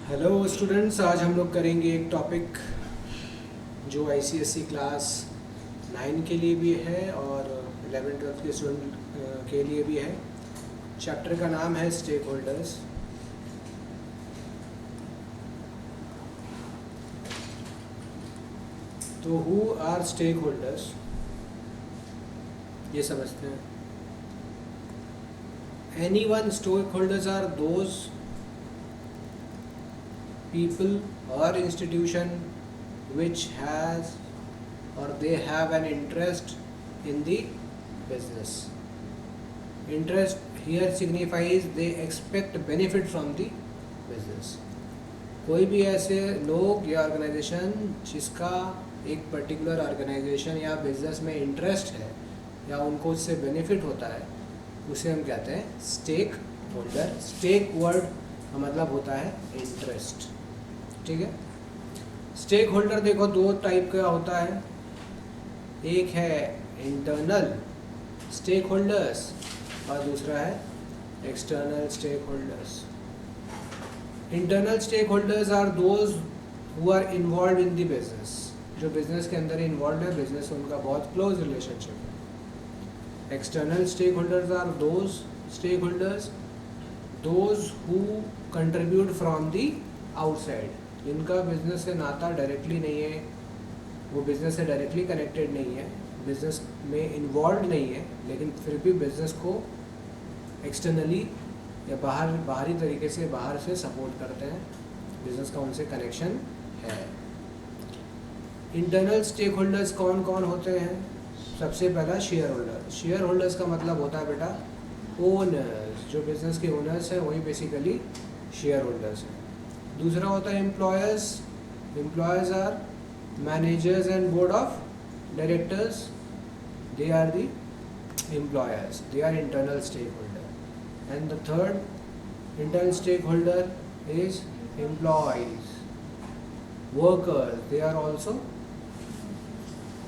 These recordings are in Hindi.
हेलो स्टूडेंट्स, आज हम लोग करेंगे एक टॉपिक जो आईसीएसई क्लास 9 के लिए भी है और 11th-12th के स्टूडेंट के लिए भी है। चैप्टर का नाम है स्टेक होल्डर्स। तो हु आर स्टेक होल्डर्स, ये समझते हैं। Any one stakeholders are those people or institution which has or they have an interest in the business. Interest here signifies they expect benefit from the business. कोई भी ऐसे लोग या ऑर्गेनाइजेशन जिसका एक पर्टिकुलर ऑर्गेनाइजेशन या बिजनेस में इंटरेस्ट है या उनको उससे बेनिफिट होता है, उसे हम कहते हैं स्टेक होल्डर। स्टेक वर्ड का मतलब होता है इंटरेस्ट। ठीक है। स्टेक होल्डर देखो दो टाइप का होता है, एक है इंटरनल स्टेक होल्डर्स और दूसरा है external stakeholders. Internal stakeholders are those who are involve in the business, जो बिजनेस के अंदर इन्वॉल्व है, बिजनेस उनका बहुत क्लोज रिलेशनशिप है। External stakeholders are those stakeholders those who contribute from the outside, जिनका बिजनेस से नाता डायरेक्टली नहीं है, वो बिज़नेस से डायरेक्टली कनेक्टेड नहीं है, बिज़नेस में इन्वॉल्व नहीं है, लेकिन फिर भी बिज़नेस को एक्सटर्नली या बाहरी तरीके से बाहर से सपोर्ट करते हैं, बिज़नेस का उनसे कनेक्शन है। इंटरनल स्टेक होल्डर्स कौन कौन होते हैं? सबसे पहला शेयर होल्डर। शेयर होल्डर्स का मतलब होता है बेटा ओनर्स, जो बिज़नेस के ओनर्स हैं वही बेसिकली शेयर होल्डर्स हैं। दूसरा होता है employers. Employers are managers and board of directors, they are the employers, they are internal stakeholder. And the third internal stakeholder is employees, workers, they are also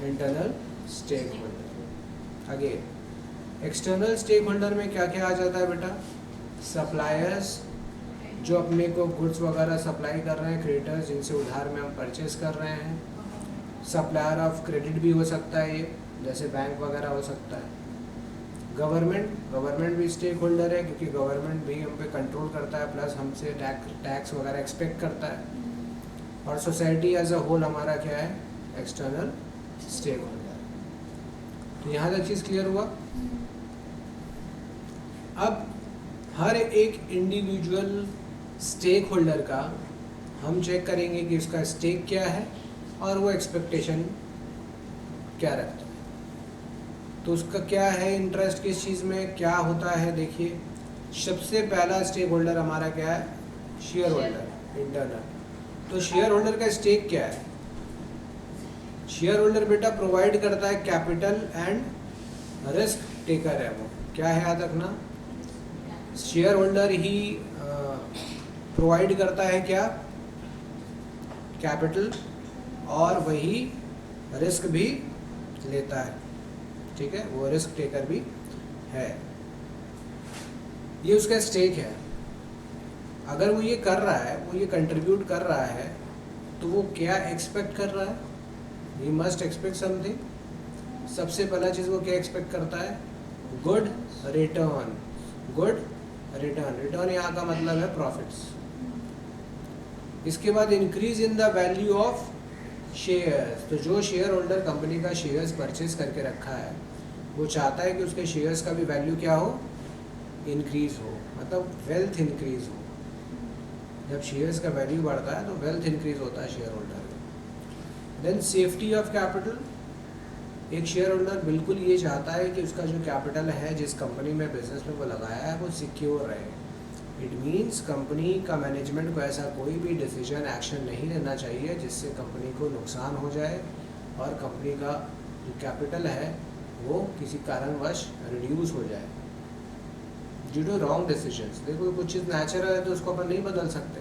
internal stakeholder. Again external stakeholder में क्या क्या आ जाता है बेटा? सप्लायर्स, जो अपने को गुड्स वगैरह सप्लाई कर रहे हैं, क्रेडिटर्स जिनसे उधार में हम परचेज कर रहे हैं। सप्लायर ऑफ क्रेडिट भी हो सकता है ये, जैसे बैंक वगैरह हो सकता है। गवर्नमेंट भी स्टेक होल्डर है, क्योंकि गवर्नमेंट भी हम पे कंट्रोल करता है, प्लस हमसे टैक्स वगैरह एक्सपेक्ट करता है। और सोसाइटी एज अ होल हमारा क्या है? External stakeholder. तो यहाँ तक चीज़ क्लियर हुआ। अब हर एक इंडिविजुअल स्टेक होल्डर का हम चेक करेंगे कि उसका स्टेक क्या है और वो एक्सपेक्टेशन क्या रखता है। तो उसका क्या है इंटरेस्ट, किस चीज़ में क्या होता है। देखिए, सबसे पहला स्टेक होल्डर हमारा क्या है? Share holder, internal. तो शेयर होल्डर का स्टेक क्या है? शेयर होल्डर बेटा प्रोवाइड करता है कैपिटल एंड रिस्क टेकर है। वो क्या है, याद रखना, शेयर होल्डर ही प्रोवाइड करता है क्या? कैपिटल, और वही रिस्क भी लेता है। ठीक है, वो रिस्क टेकर भी है। ये उसका स्टेक है। अगर वो ये कर रहा है, वो ये कंट्रीब्यूट कर रहा है, तो वो क्या एक्सपेक्ट कर रहा है? He must expect something. सबसे पहला चीज़ वो क्या एक्सपेक्ट करता है? Good return. Good return, return यहाँ का मतलब है प्रॉफिट्स। इसके बाद increase in the value of shares. तो जो शेयर होल्डर कंपनी का शेयर्स परचेज करके रखा है, वो चाहता है कि उसके शेयर्स का भी वैल्यू क्या हो? इंक्रीज हो, मतलब वेल्थ इंक्रीज हो। जब शेयर्स का वैल्यू बढ़ता है तो वेल्थ इंक्रीज होता है शेयर होल्डर का। Then safety of capital. एक शेयर होल्डर बिल्कुल ये चाहता है कि उसका जो कैपिटल है, जिस कंपनी में बिजनेस में वो लगाया है, वो सिक्योर रहे। इट मीन्स कंपनी का मैनेजमेंट को ऐसा कोई भी डिसीजन एक्शन नहीं लेना चाहिए जिससे कंपनी को नुकसान हो जाए और कंपनी का जो कैपिटल है वो किसी कारणवश रिड्यूस हो जाए ड्यू टू रॉन्ग डिसीजंस। देखो, कुछ चीज़ नेचुरल है तो उसको अपन नहीं बदल सकते,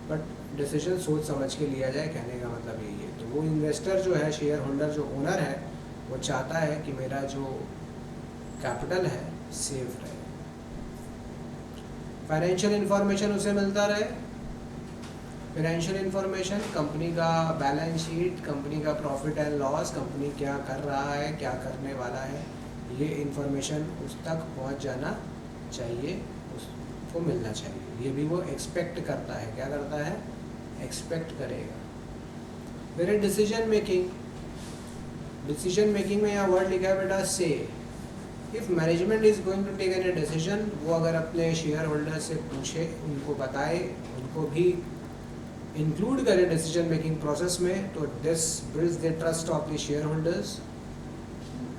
बट डिसीजन सोच समझ के लिया जाए, कहने का मतलब यही है। तो वो इन्वेस्टर जो है, शेयर होल्डर जो ओनर है, वो चाहता है कि मेरा जो कैपिटल है सेफ रहे, फाइनेंशियल इंफॉर्मेशन उसे मिलता रहे, फाइनेंशियल इन्फॉर्मेशन, कंपनी का बैलेंस शीट, कंपनी का प्रॉफिट एंड लॉस, कंपनी क्या कर रहा है, क्या करने वाला है, ये इन्फॉर्मेशन उस तक पहुंच जाना चाहिए, उसको मिलना चाहिए। ये भी वो एक्सपेक्ट करता है। क्या करता है? एक्सपेक्ट करेगा। फिर डिसीजन मेकिंग, डिसीजन मेकिंग में यहाँ वर्ड लिखा है बेटा से। If management is going to take any decision, वो अगर अपने शेयर होल्डर से पूछे, उनको बताए, उनको भी इंक्लूड करें डिसीजन मेकिंग प्रोसेस में, तो this builds the trust of the share holders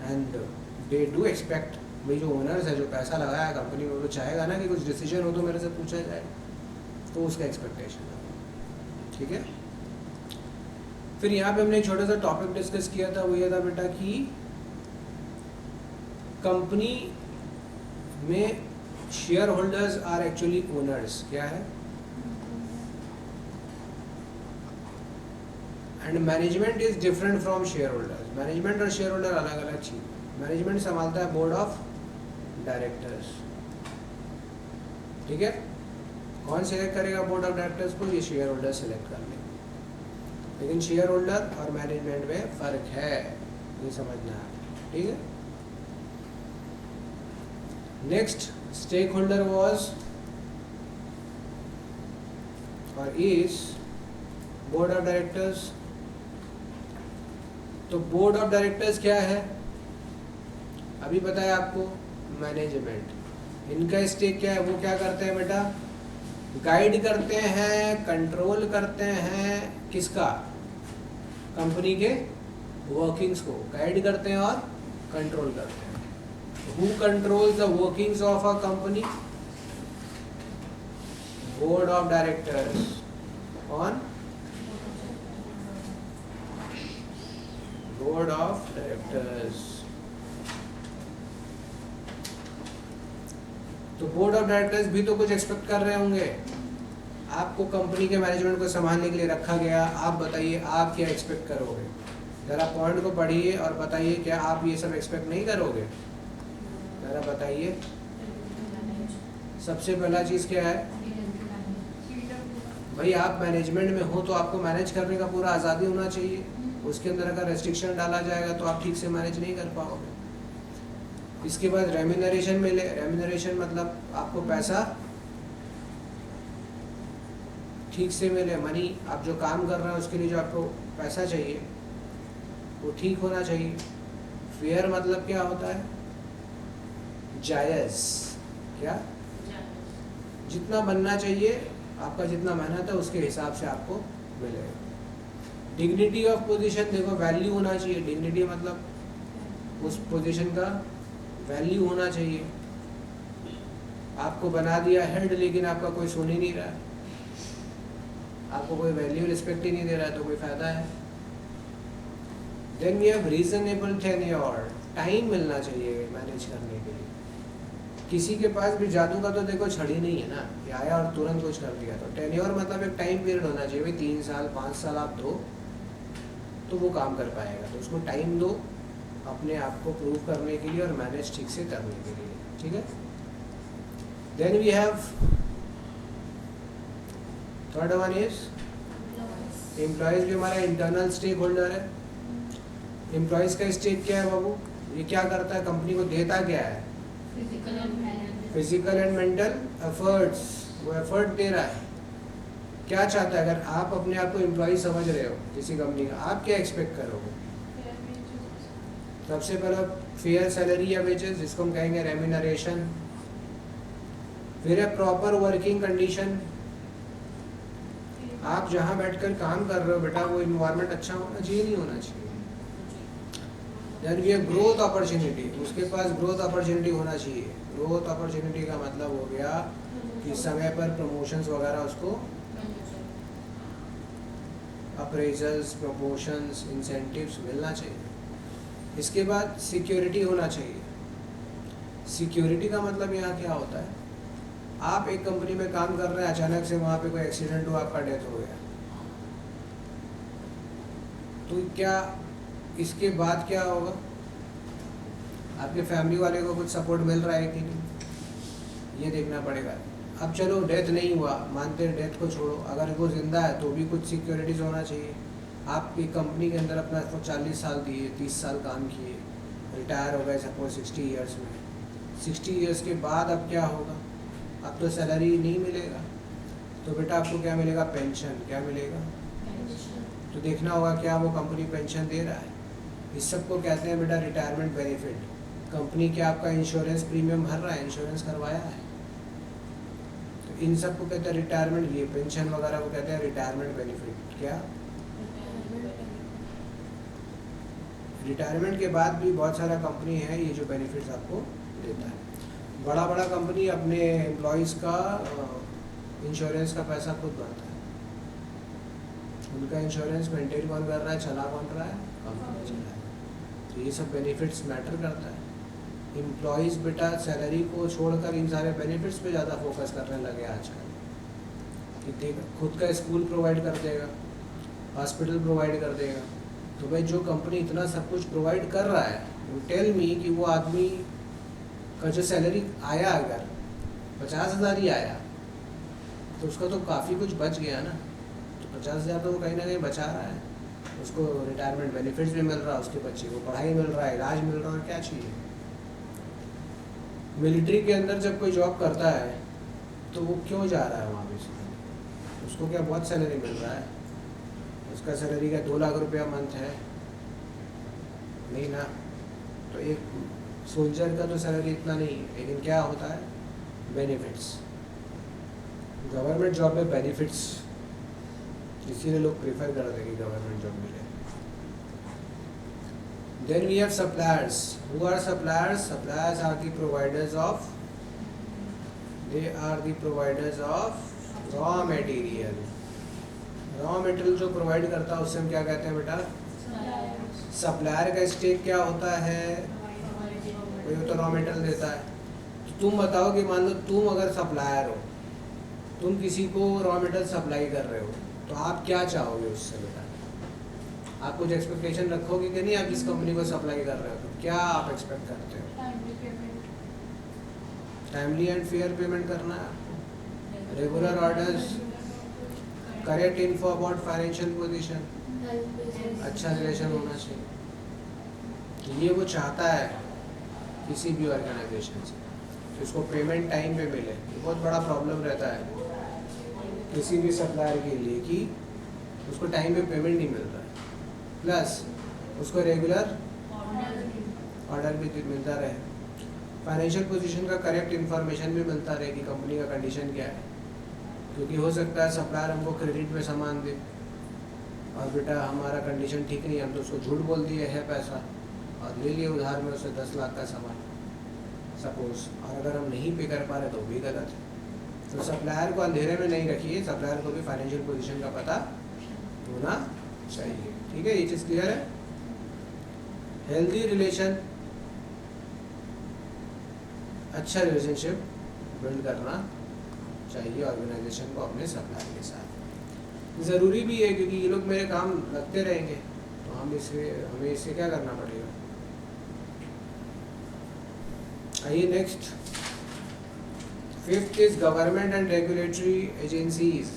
and they do expect. भाई जो ओनर्स है, जो पैसा लगाया कंपनी में, वो चाहेगा ना कि कुछ डिसीजन हो तो मेरे से पूछा जाए, तो उसका एक्सपेक्टेशन है। ठीक है। फिर यहाँ पे हमने एक छोटा सा टॉपिक डिस्कस किया था, वो ये था बेटा कि कंपनी में shareholders are actually owners. क्या है? And management is different from shareholders. Management और शेयर होल्डर अलग अलग चीज है। मैनेजमेंट संभालता है बोर्ड ऑफ डायरेक्टर्स। ठीक है। कौन सिलेक्ट करेगा बोर्ड ऑफ डायरेक्टर्स को? ये शेयर होल्डर सिलेक्ट कर लेंगे। लेकिन शेयर होल्डर और मैनेजमेंट में फर्क है, ये समझना है। ठीक है। नेक्स्ट, स्टेक होल्डर वॉज और इज बोर्ड ऑफ डायरेक्टर्स। तो बोर्ड ऑफ डायरेक्टर्स क्या है? अभी पता है आपको, मैनेजमेंट। इनका स्टेक क्या है? वो क्या करते हैं बेटा? गाइड करते हैं, कंट्रोल करते हैं। किसका? कंपनी के वर्किंग्स को गाइड करते हैं और कंट्रोल करते हैं। Who controls the workings of a company? Board of directors. On board of directors. तो बोर्ड ऑफ डायरेक्टर्स भी तो कुछ एक्सपेक्ट कर रहे होंगे। आपको कंपनी के मैनेजमेंट को संभालने के लिए रखा गया। आप बताइए, आप क्या एक्सपेक्ट करोगे? जरा पॉइंट को पढ़िए और बताइए, क्या आप ये सब एक्सपेक्ट नहीं करोगे? जरा बताइए। सबसे पहला चीज़ क्या है भाई? आप मैनेजमेंट में हो तो आपको मैनेज करने का पूरा आज़ादी होना चाहिए। उसके अंदर अगर रेस्ट्रिक्शन डाला जाएगा तो आप ठीक से मैनेज नहीं कर पाओगे। इसके बाद रेम्यूनरेशन मिले। रेम्यूनरेशन मतलब आपको पैसा ठीक से मिले। मनी, आप जो काम कर रहे हैं उसके लिए जो आपको पैसा चाहिए वो ठीक होना चाहिए। फेयर मतलब क्या होता है? जायज़। क्या? जितना बनना चाहिए, आपका जितना मेहनत है उसके हिसाब से आपको मिलेगा। डिग्निटी ऑफ पोजीशन, देखो वैल्यू होना चाहिए। डिग्निटी मतलब उस पोजीशन का वैल्यू होना चाहिए। आपको बना दिया हेड, लेकिन आपका कोई सुन ही नहीं रहा है, आपको कोई वैल्यू रिस्पेक्ट ही नहीं दे रहा है, तो कोई फायदा है? Then we have reasonable tenure. Time मिलना चाहिए मैनेज करने के लिए। किसी के पास भी जादू का तो देखो छड़ी नहीं है ना कि आया और तुरंत कुछ कर दिया। तो टेन्योर मतलब एक टाइम पीरियड होना चाहिए। भाई 3 साल 5 साल आप दो तो वो काम कर पाएगा। तो उसको टाइम दो अपने आप को प्रूव करने के लिए और मैनेज ठीक से करने के लिए। ठीक है। Then we have third one is employees. भी हमारा इंटरनल स्टेक होल्डर है। एम्प्लॉयज़ का स्टेक क्या है बाबू? ये क्या करता है? कंपनी को देता क्या है? Physical and mental efforts. वो एफर्ट दे रहा है। क्या चाहता है? अगर आप अपने आप को एम्प्लॉय समझ रहे हो किसी कंपनी का, आप क्या एक्सपेक्ट करोगे? सबसे पहला फेयर सैलरी या वेजेस, जिसको हम कहेंगे रेम्यूनरेशन। फिर है प्रॉपर वर्किंग कंडीशन। आप जहाँ बैठकर काम कर रहे हो बेटा, वो इन्वायरमेंट अच्छा होना चाहिए, नहीं होना चाहिए? Then we have growth opportunity. उसके पास ग्रोथ अपॉर्चुनिटी होना चाहिए। ग्रोथ अपॉर्चुनिटी का मतलब हो गया कि समय पर प्रमोशंस वगैरह उसको, अप्रेजल्स, प्रमोशंस, इंसेंटिव्स मिलना चाहिए। इसके बाद सिक्योरिटी होना चाहिए। सिक्योरिटी का मतलब यहाँ क्या होता है? आप एक कंपनी में काम कर रहे हैं, अचानक से वहाँ पे कोई एक्सीडेंट हुआ, आपका डेथ हो गया, तो क्या इसके बाद क्या होगा? आपके फैमिली वाले को कुछ सपोर्ट मिल रहा है कि नहीं, ये देखना पड़ेगा। अब चलो डेथ नहीं हुआ, मानते हैं डेथ को छोड़ो, अगर वो जिंदा है तो भी कुछ सिक्योरिटीज़ होना चाहिए। आप एक कंपनी के अंदर अपना 40 साल दिए, 30 साल काम किए, रिटायर हो गए सपोज 60 ईयर्स में, 60 ईयर्स के बाद अब क्या होगा? अब तो सैलरी नहीं मिलेगा, तो बेटा आपको क्या मिलेगा? पेंशन। क्या मिलेगा? तो देखना होगा क्या वो कंपनी पेंशन दे रहा है। इस सब को कहते हैं बेटा रिटायरमेंट बेनिफिट। कंपनी क्या आपका इंश्योरेंस प्रीमियम भर रहा है, इंश्योरेंस करवाया है, तो इन सब को कहते हैं रिटायरमेंट। ये पेंशन वगैरह को कहते हैं रिटायरमेंट बेनिफिट। क्या? रिटायरमेंट के बाद भी बहुत सारा कंपनी है ये जो बेनिफिट्स आपको देता है। बड़ा बड़ा कंपनी अपने एम्प्लॉयज़ का इंश्योरेंस का पैसा खुद भरता है। उनका इंश्योरेंस मेंटेन कौन कर रहा है, चला कौन रहा है? कंपनी चला है। तो ये सब बेनिफिट्स मैटर करता है। एम्प्लॉयज़ बेटा सैलरी को छोड़कर इन सारे बेनिफिट्स पे ज़्यादा फोकस करने लगे आजकल। कि देख खुद का स्कूल प्रोवाइड कर देगा, हॉस्पिटल प्रोवाइड कर देगा, तो भाई जो कंपनी इतना सब कुछ प्रोवाइड कर रहा है, वो टेल मी कि वो आदमी का जो सैलरी आया अगर 50,000 ही आया तो उसका तो काफ़ी कुछ बच गया ना। तो 50,000 तो वो कहीं ना कहीं बचा रहा है, उसको रिटायरमेंट बेनिफिट्स भी मिल रहा है, उसके बच्चे को पढ़ाई मिल रहा है, इलाज मिल रहा है, और क्या चाहिए। मिलिट्री के अंदर जब कोई जॉब करता है तो वो क्यों जा रहा है वहाँ पे? उसको क्या बहुत सैलरी मिल रहा है? उसका सैलरी का 2 लाख रुपया मंथ है? नहीं ना। तो एक सोल्जर का तो सैलरी इतना नहीं है, लेकिन क्या होता है? बेनिफिट्स। गवर्नमेंट जॉब में बेनिफिट्स, इसीलिए लोग प्रेफर करते हैं कि गवर्नमेंट जॉब मिले। Then we have suppliers. Who are suppliers? Suppliers are the providers of. They are the providers of raw material. Raw material जो प्रोवाइड करता है उससे हम क्या कहते हैं बेटा? सप्लायर का स्टेक क्या होता है? कोई तो रॉ मटेरियल देता है। तो तुम बताओ कि मान लो तुम अगर सप्लायर हो, तुम किसी को रॉ मटेरियल सप्लाई कर रहे हो, तो आप क्या चाहोगे उससे बेटा? आप कुछ एक्सपेक्टेशन रखोगे कि नहीं? आप जिस कंपनी को सप्लाई कर रहे हो तो क्या आप एक्सपेक्ट करते हो? टाइमली एंड फेयर पेमेंट करना है आपको, regular orders, correct info about financial position, अच्छा रिलेशन होना चाहिए। तो ये वो चाहता है किसी भी ऑर्गेनाइजेशन से, तो इसको पेमेंट टाइम पे मिले। ये बहुत बड़ा प्रॉब्लम रहता है किसी भी सप्लायर के लिए कि उसको टाइम पे पेमेंट नहीं मिल रहा है, प्लस उसको रेगुलर ऑर्डर भी मिलता रहे, फाइनेंशियल पोजीशन का करेक्ट इन्फॉर्मेशन भी मिलता रहे कि कंपनी का कंडीशन क्या है। क्योंकि हो सकता है सप्लायर हमको क्रेडिट में सामान दे और बेटा हमारा कंडीशन ठीक नहीं है, हम तो उसको झूठ बोल दिए है पैसा और ले लिए उधार में उससे 10 लाख का सामान सपोज, और अगर हम नहीं पे कर पा रहे तो भी गलत है। तो सप्लायर को अंधेरे में नहीं रखिए, सप्लायर को भी फाइनेंशियल पोजीशन का पता होना चाहिए। ठीक है, ये चीज़ क्लियर है? हेल्दी रिलेशन, अच्छा रिलेशनशिप बिल्ड करना चाहिए ऑर्गेनाइजेशन को अपने सप्लायर के साथ। ज़रूरी भी है क्योंकि ये लोग मेरे काम लगते रहेंगे, तो हमें इससे क्या करना पड़ेगा। आइए next, 5th is government and regulatory agencies.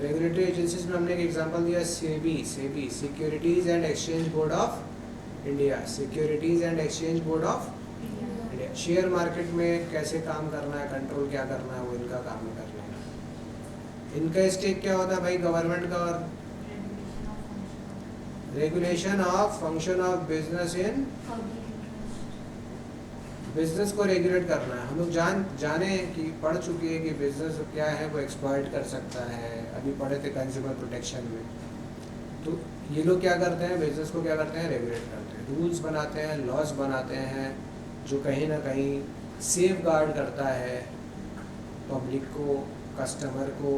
Regulatory agencies में हमने एक एग्जांपल दिया, SEBI, securities and exchange board of India, securities and exchange board of India. Share market में कैसे काम करना है, कंट्रोल क्या करना है, वो इनका काम है करने का। इनका स्टेक क्या होता है भाई गवर्नमेंट का? और regulation of function of business in, business को रेगुलेट करना है। हम लोग जाने कि पढ़ चुके हैं कि बिजनेस क्या है, वो एक्सप्लॉइट कर सकता है, अभी पढ़े थे कंज्यूमर प्रोटेक्शन में। तो ये लोग क्या करते हैं, बिजनेस को क्या करते हैं, रेगुलेट करते हैं, रूल्स बनाते हैं, लॉज बनाते हैं जो कहीं ना कहीं सेफ गार्ड करता है पब्लिक को, कस्टमर को,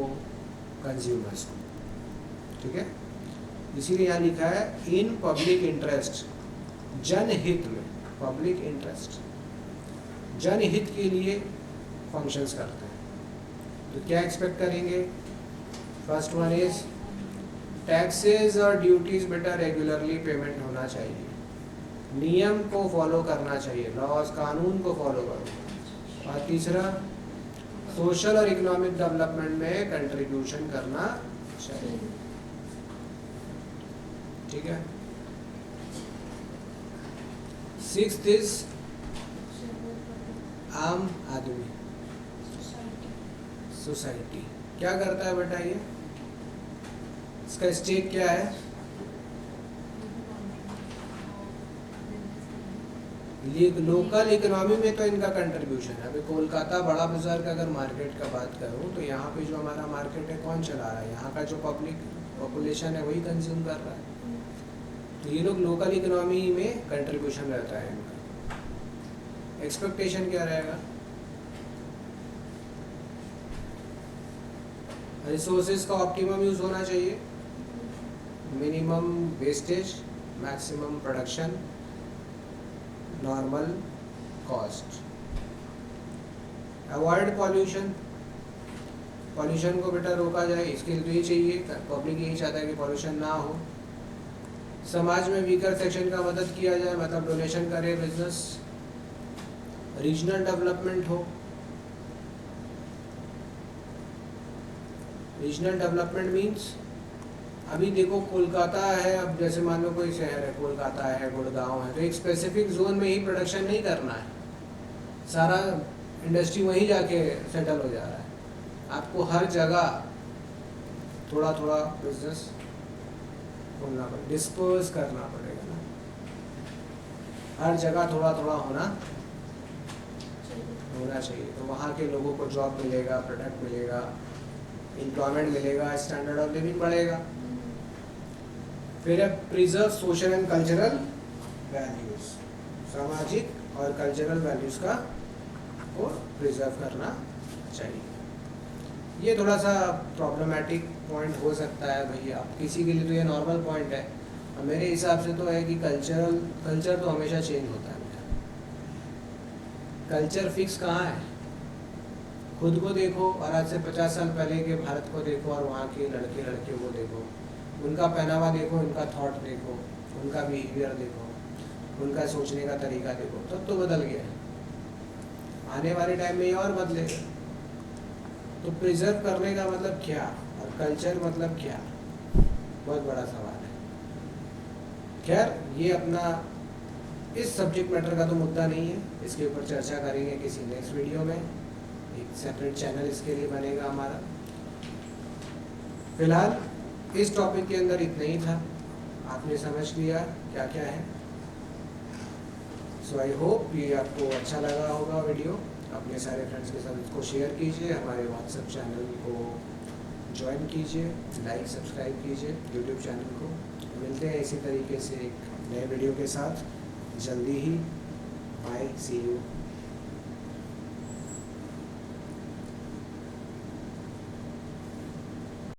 कंज्यूमर्स को। ठीक है, इसीलिए यहाँ लिखा है इन पब्लिक इंटरेस्ट, जनहित में, पब्लिक इंटरेस्ट जनहित के लिए फंक्शंस करते हैं। तो क्या एक्सपेक्ट करेंगे? फर्स्ट वन इज टैक्सेस और ड्यूटीज बेटा रेगुलरली पेमेंट होना चाहिए, नियम को फॉलो करना चाहिए, लॉज कानून को फॉलो करो। और तीसरा सोशल और इकोनॉमिक डेवलपमेंट में कंट्रीब्यूशन करना चाहिए। ठीक है। 6th इज आम आदमी, सोसाइटी क्या करता है बेटा ये? इसका स्टेक क्या है? लोकल इकोनॉमी में तो इनका कंट्रीब्यूशन है। अभी कोलकाता बड़ा बाजार का अगर मार्केट का बात करूँ तो यहाँ पे जो हमारा मार्केट है कौन चला रहा है? यहाँ का जो पॉपुलेशन है वही कंज्यूम कर रहा है। तो ये लोग लोकल इकोनॉमी में कंट्रीब्यूशन रहता है इनका। एक्सपेक्टेशन क्या रहेगा? रिसोर्सेज का ऑप्टिमम यूज होना चाहिए, minimum wastage, maximum production, normal cost, avoid pollution. Pollution को बेटा रोका जाए, इसके लिए तो ये चाहिए, पब्लिक यही चाहता है कि पॉल्यूशन ना हो। समाज में वीकर सेक्शन का मदद किया जाए, मतलब डोनेशन करे बिजनेस। रीजनल डेवलपमेंट हो। रीजनल डेवलपमेंट मीन्स अभी देखो कोलकाता है, अब जैसे मान लो कोई शहर है, कोलकाता है, गुड़गांव है, तो एक स्पेसिफिक जोन में ही प्रोडक्शन नहीं करना है, सारा इंडस्ट्री वहीं जाके सेटल हो जा रहा है। आपको हर जगह थोड़ा थोड़ा बिजनेस खोलना पड़ेगा, डिस्पर्स करना पड़ेगा ना, हर जगह थोड़ा थोड़ा होना चाहिए। तो वहाँ के लोगों को जॉब मिलेगा, प्रोडक्ट मिलेगा, एम्प्लॉयमेंट मिलेगा, स्टैंडर्ड ऑफ लिविंग बढ़ेगा। फिर है preserve social and cultural values, सामाजिक और कल्चरल वैल्यूज का को प्रिजर्व करना चाहिए। ये थोड़ा सा प्रॉब्लमेटिक पॉइंट हो सकता है भैया, किसी के लिए तो ये नॉर्मल पॉइंट है, और मेरे हिसाब से तो है कि कल्चर तो हमेशा चेंज होता है। कल्चर फिक्स कहाँ है? खुद को देखो और आज से 50 साल पहले के भारत को देखो और वहाँ के लड़के लड़कियों को देखो, उनका पहनावा देखो, उनका थॉट देखो, उनका बिहेवियर देखो, उनका सोचने का तरीका देखो, तब तो बदल गया है। आने वाले टाइम में ये और बदलेगा। तो प्रिजर्व करने का मतलब क्या और कल्चर मतलब क्या, बहुत बड़ा सवाल है। खैर ये अपना इस सब्जेक्ट मैटर का तो मुद्दा नहीं है, इसके ऊपर चर्चा करेंगे किसी नेक्स्ट वीडियो में, एक सेपरेट चैनल इसके लिए बनेगा हमारा। फिलहाल इस टॉपिक के अंदर इतना ही था, आपने समझ लिया क्या क्या है। सो आई होप ये आपको अच्छा लगा होगा वीडियो। अपने सारे फ्रेंड्स के साथ इसको शेयर कीजिए, हमारे व्हाट्सएप चैनल को ज्वाइन कीजिए, लाइक सब्सक्राइब कीजिए यूट्यूब चैनल को। मिलते हैं इसी तरीके से एक नए वीडियो के साथ जल्दी ही। Bye, C you.